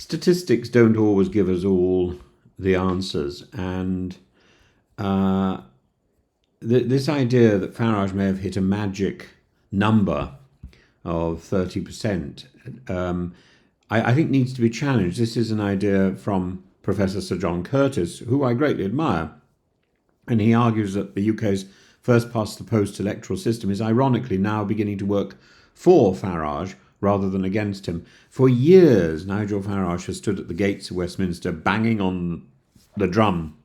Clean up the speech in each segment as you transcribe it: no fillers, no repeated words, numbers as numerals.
statistics don't always give us all the answers, and this idea that Farage may have hit a magic number of 30%, I think needs to be challenged. This is an idea from Professor Sir John Curtis, who I greatly admire, and he argues that the UK's first-past-the-post electoral system is ironically now beginning to work for Farage rather than against him. For years, Nigel Farage has stood at the gates of Westminster banging on the drum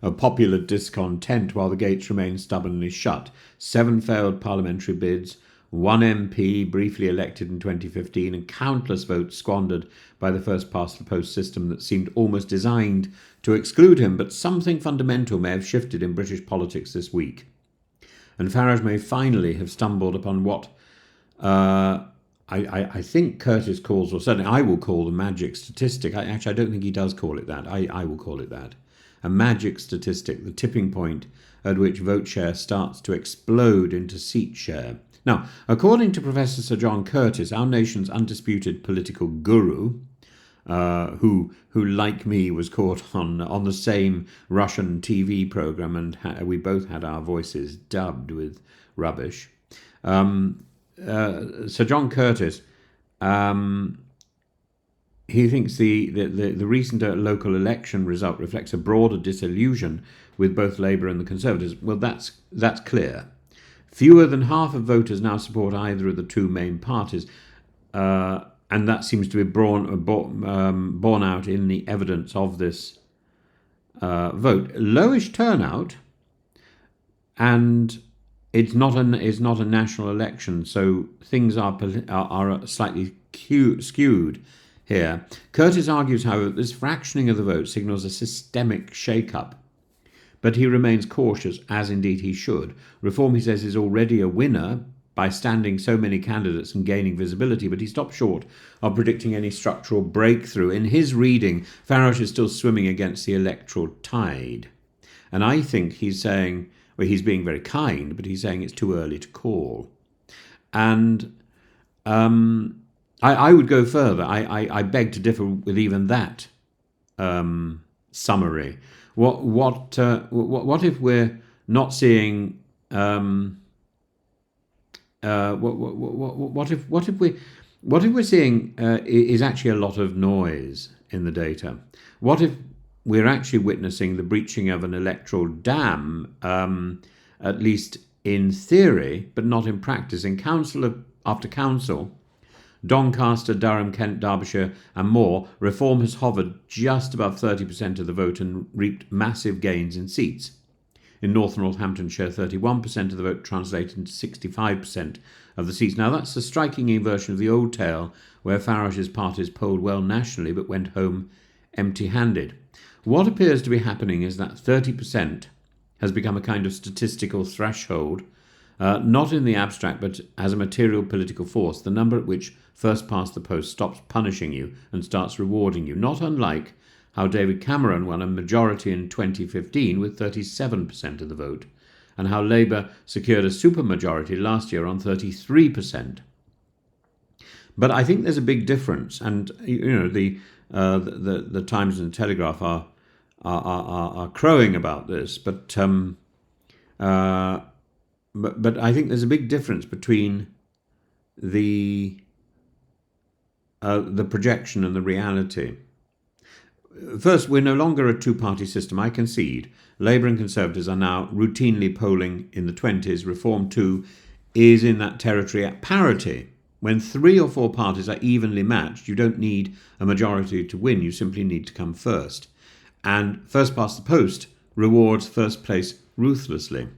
of popular discontent while the gates remain stubbornly shut. 7 failed parliamentary bids, 1 MP briefly elected in 2015, and countless votes squandered by the first-past-the-post system that seemed almost designed to exclude him. But something fundamental may have shifted in British politics this week, and Farage may finally have stumbled upon what I think Curtis calls, or certainly I will call, the magic statistic. I don't think he does call it that. I will call it that. A magic statistic, the tipping point at which vote share starts to explode into seat share. Now, according to Professor Sir John Curtis, our nation's undisputed political guru, who like me was caught on the same Russian TV program, and we both had our voices dubbed with rubbish. Sir John Curtis, he thinks the recent local election result reflects a broader disillusion with both Labour and the Conservatives. Well, that's clear. Fewer than half of voters now support either of the two main parties, and that seems to be borne out in the evidence of this vote. Lowish turnout, and it's not a national election, so things are slightly skewed here. Curtis argues, however, that this fractioning of the vote signals a systemic shake-up, but he remains cautious, as indeed he should. Reform, he says, is already a winner by standing so many candidates and gaining visibility, but he stops short of predicting any structural breakthrough. In his reading, Farage is still swimming against the electoral tide. And I think he's saying, well, he's being very kind, but he's saying it's too early to call. And I would go further. I beg to differ with even that summary. What if we're not seeing? What if we're seeing is actually a lot of noise in the data? What if we're actually witnessing the breaching of an electoral dam, at least in theory, but not in practice? In council after council, Doncaster, Durham, Kent, Derbyshire and more, Reform has hovered just above 30% of the vote and reaped massive gains in seats. In North and Northamptonshire, 31% of the vote translated into 65% of the seats. Now, that's a striking inversion of the old tale, where Farage's parties polled well nationally but went home empty-handed. What appears to be happening is that 30% has become a kind of statistical threshold, not in the abstract, but as a material political force, the number at which first past the post stops punishing you and starts rewarding you, not unlike how David Cameron won a majority in 2015 with 37% of the vote, and how Labour secured a supermajority last year on 33%. But I think there's a big difference, and the Times and the Telegraph are crowing about this, but I think there's a big difference between the projection and the reality. First, we're no longer a two-party system, I concede. Labour and Conservatives are now routinely polling in the 20s. Reform too is in that territory at parity. When 3 or 4 parties are evenly matched, you don't need a majority to win, you simply need to come first. And first past the post rewards first place ruthlessly.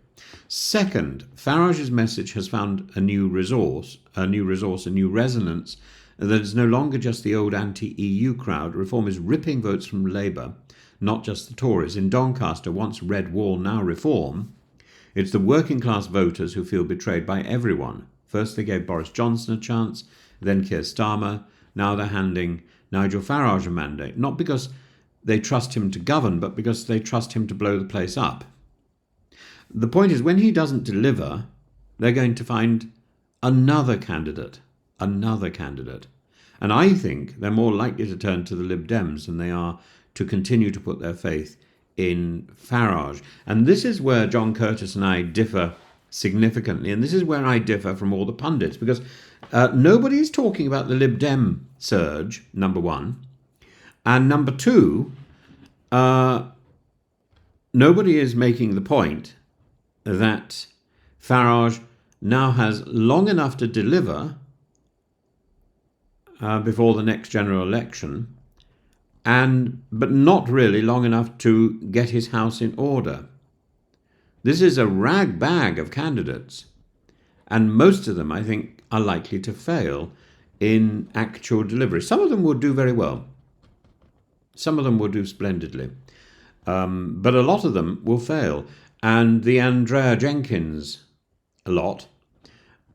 Second, Farage's message has found a new resonance, that is no longer just the old anti-EU crowd. Reform is ripping votes from Labour, not just the Tories. In Doncaster, once Red Wall, now Reform, it's the working class voters who feel betrayed by everyone. First they gave Boris Johnson a chance, then Keir Starmer. Now they're handing Nigel Farage a mandate, not because they trust him to govern, but because they trust him to blow the place up. The point is, when he doesn't deliver, they're going to find another candidate. And I think they're more likely to turn to the Lib Dems than they are to continue to put their faith in Farage. And this is where John Curtis and I differ significantly. And this is where I differ from all the pundits, because nobody is talking about the Lib Dem surge, number one. And number two, nobody is making the point that Farage now has long enough to deliver before the next general election, but not really long enough to get his house in order. This is a rag bag of candidates, and most of them, I think, are likely to fail in actual delivery. Some of them will do very well. Some of them will do splendidly. But a lot of them will fail. And the Andrea Jenkins lot,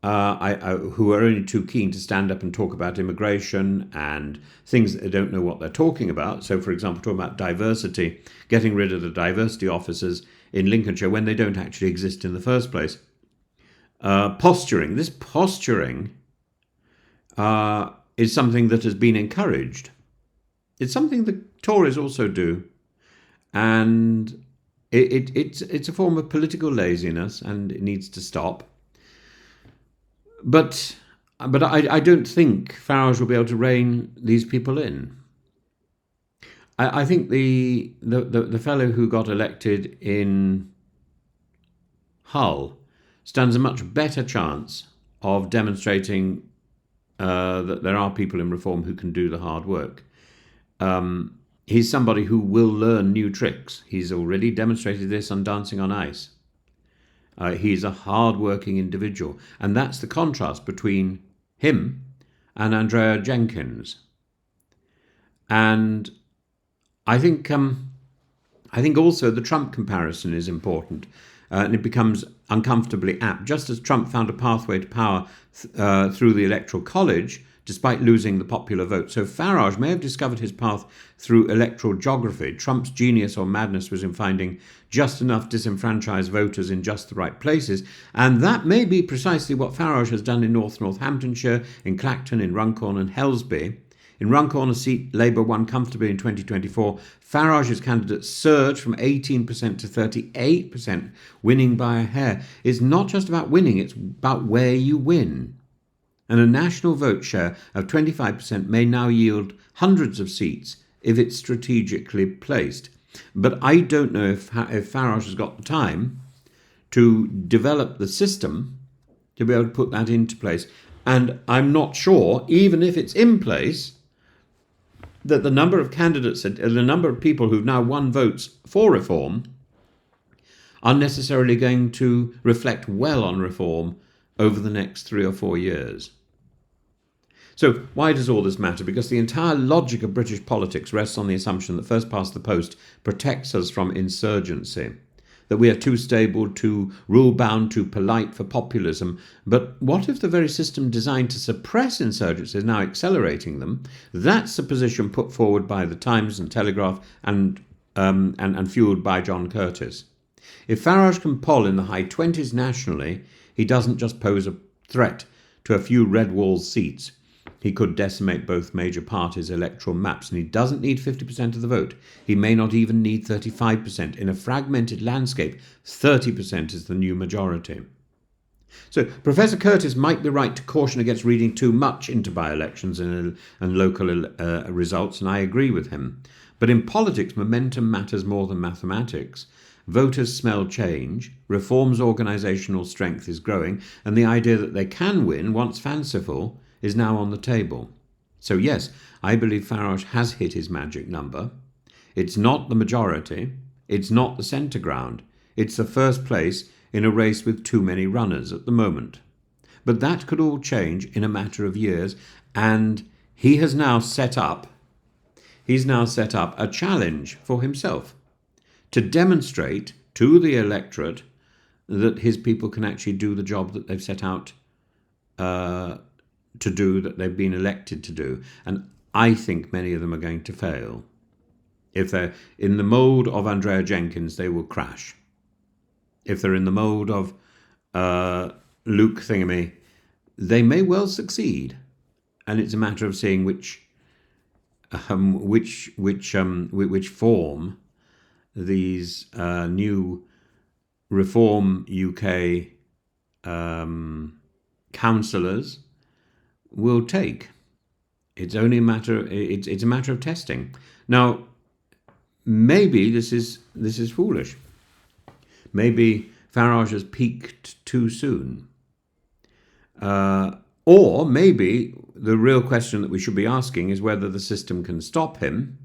who are only too keen to stand up and talk about immigration and things that they don't know what they're talking about. So, for example, talking about diversity, getting rid of the diversity officers in Lincolnshire when they don't actually exist in the first place. Posturing. This posturing is something that has been encouraged. It's something the Tories also do. And it's a form of political laziness, and it needs to stop. But I don't think Farage will be able to rein these people in. I think the fellow who got elected in Hull stands a much better chance of demonstrating that there are people in reform who can do the hard work. He's somebody who will learn new tricks. He's already demonstrated this on Dancing on Ice. He's a hard-working individual. And that's the contrast between him and Andrea Jenkins. And I think also the Trump comparison is important. And it becomes uncomfortably apt. Just as Trump found a pathway to power through the Electoral College, despite losing the popular vote. So Farage may have discovered his path through electoral geography. Trump's genius or madness was in finding just enough disenfranchised voters in just the right places. And that may be precisely what Farage has done in Northamptonshire, in Clacton, in Runcorn and Helsby. In Runcorn, a seat Labour won comfortably in 2024. Farage's candidates surged from 18% to 38%, winning by a hair. It's not just about winning, it's about where you win. And a national vote share of 25% may now yield hundreds of seats if it's strategically placed. But I don't know if Farage has got the time to develop the system to be able to put that into place. And I'm not sure, even if it's in place, that the number of candidates, the number of people who've now won votes for reform are necessarily going to reflect well on reform over the next 3 or 4 years. So why does all this matter? Because the entire logic of British politics rests on the assumption that first past the post protects us from insurgency, that we are too stable, too rule-bound, too polite for populism. But what if the very system designed to suppress insurgency is now accelerating them? That's the position put forward by the Times and Telegraph and fueled by John Curtis. If Farage can poll in the high 20s nationally, he doesn't just pose a threat to a few red wall seats. He could decimate both major parties' electoral maps, and he doesn't need 50% of the vote. He may not even need 35%. In a fragmented landscape, 30% is the new majority. So Professor Curtis might be right to caution against reading too much into by-elections and local results, and I agree with him. But in politics, momentum matters more than mathematics. Voters smell change, reform's organisational strength is growing, and the idea that they can win, once fanciful, is now on the table. So yes, I believe Farage has hit his magic number. It's not the majority, it's not the centre ground, it's the first place in a race with too many runners at the moment. But that could all change in a matter of years, and he's now set up a challenge for himself to demonstrate to the electorate that his people can actually do the job that they've set out to do, that they've been elected to do. And I think many of them are going to fail. If they're in the mould of Andrea Jenkins, they will crash. If they're in the mould of Luke Thingamy, they may well succeed. and it's a matter of seeing which form these new Reform UK councillors will take. It's only a matter. It's a matter of testing. Now, maybe this is foolish. Maybe Farage has peaked too soon. Or maybe the real question that we should be asking is whether the system can stop him.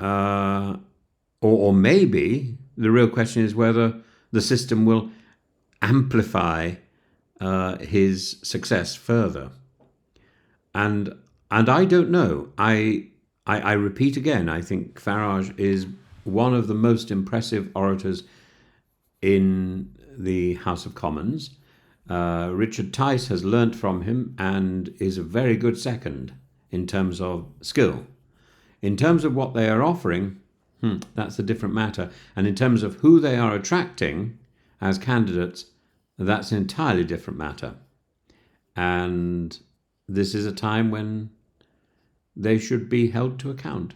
Or maybe the real question is whether the system will amplify his success further. And I don't know. I repeat again, I think Farage is one of the most impressive orators in the House of Commons. Richard Tice has learnt from him and is a very good second in terms of skill. In terms of what they are offering, that's a different matter. And in terms of who they are attracting as candidates, that's an entirely different matter. And this is a time when they should be held to account.